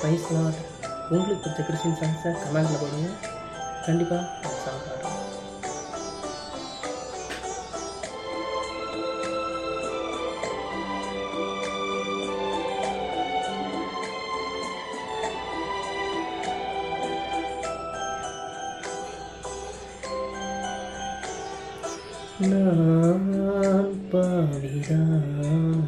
Price lot. உங்களுக்கு பிடிச்ச Christian சாங்ஸை கமெண்ட்டில் போடுங்க. கண்டிப்பாக அந்த சாங் பாடுறோம். நான் பாவிதான்,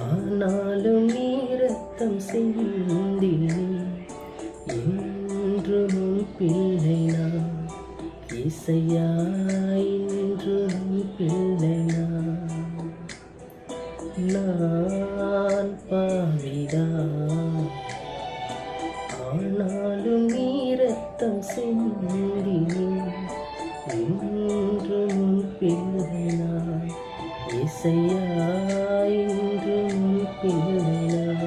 ஆனாலும் நீ ரத்தம் சிந்தி என்றும் பிள்ளை நான். இசையா என்றும் பிள்ளை நான் பாவிதான், ஆனாலும் நீ ரத்தம் சிந்தி என்றும் பிள்ளை நான். இசையா என்றும் பிள்ளை நான்.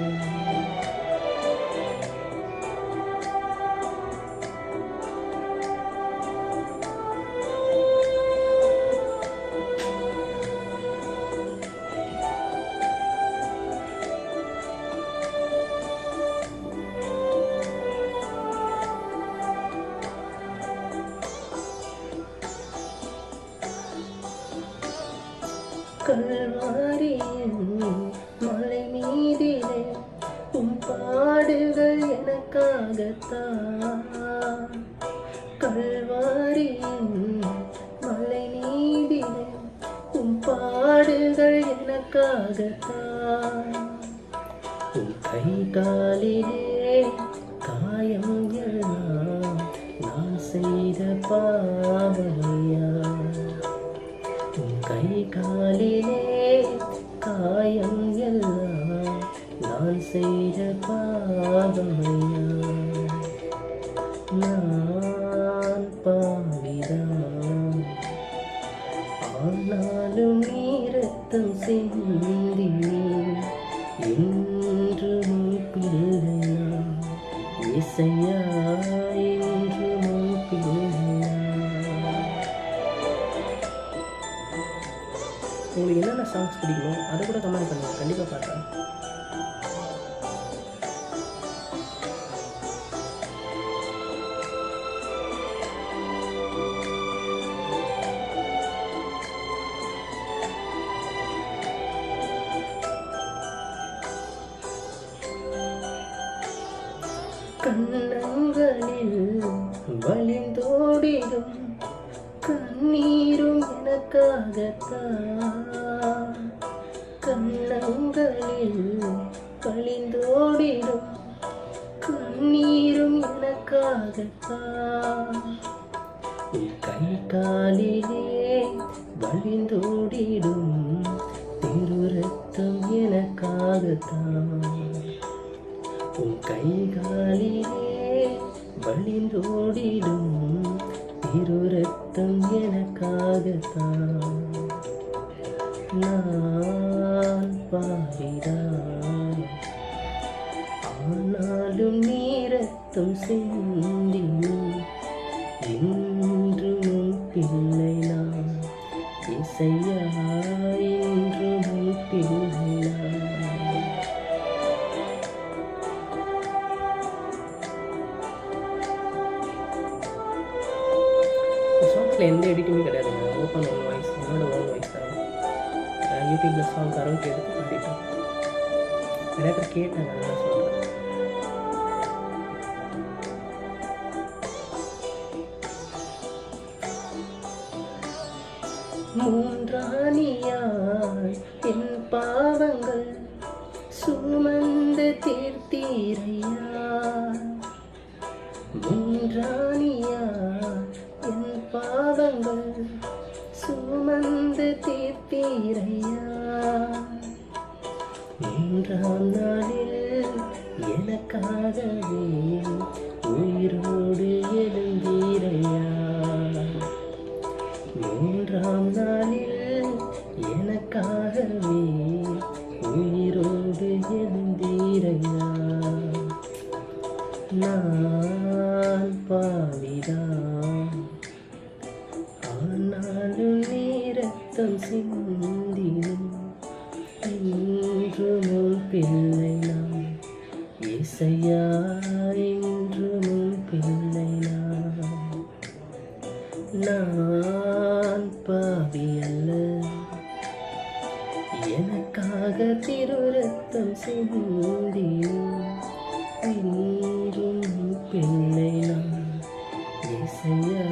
கல்வாரியின் மலை மீதிலே உம் பாடுகள் எனக்காகத்தான். கல்வாரியின் மலை மீதிலே உம் பாடுகள் எனக்காகத்தான். உம் கை காலிலே காயம் எல்லாம் நான் செய்த பாவனையா. கை காலிலே காயம் எல்லாம் நான் செய்த பாவமையா. நான் பாவிதான், ஆனாலும் நீ ரத்தம் சிந்தி என்றும் பிள்ளை நான். இசையா என்றும் பிள்ளை. உங்களுக்கு என்னென்ன சாங்ஸ் பிடிக்குமோ அதை கூட கமெண்ட் பண்ணுங்கள், கண்டிப்பாக பார்க்குறேன். கண்ணங்களில் வழிந்தோடிடும் கண்ணீரும் எனக்காகத்தான். கண்ணங்களில் வழிந்தோடிடும் கண்ணீரும் எனக்காகத்தான். கை காலிலே வழிந்தோடிடும் திரு ரத்தம் எனக்காகத்தான். உன் கை காலிலே வழிந்தோடிடும் திரு ரத்தம் எனக்காகத்தான். நான் பாவிதான், ஆனாலும் நீ ரத்தம் சிந்தி என்றும் பிள்ளை நான். இசையா என்றும் பிள்ளை நான். சாங்ஸில் எந்த எடிட்டுமே கிடையாதுங்க. ஓப்பன் ஓன் வாய்ஸ், என்னோட ஓன் வாய்ஸ் தான். யூடியூப்பில் சாங் கரோக்கே எடுத்து பாடிட்டேன். நிறைய பேர் கேட்டாங்க, அதெல்லாம் சொல்கிறேன். மூன்றாணியாய் என் பாவங்கள் சுமந்து தீர்த்தீரையா. மூன்றாணியாய் என் பாவங்கள் சுமந்து தீர்த்தீரையா. மூன்றாம் நாளில் எனக்காகவே உயிரோடு எழுந்தீரையா. மூன்றாம் நாளில் எனக்காகவே உயிரோடு எழுந்தீரையா. நான் பாவிதான், ஆனாலும் நீ ரத்தம் சிந்தினும் என்றும் பிள்ளை நான். இசையா என்றும் உன் பிள்ளை நான் பாவி அல்ல, எனக்காக திருரத்தம் சிந்தியும் என்றும் பிள்ளை நான். இசையா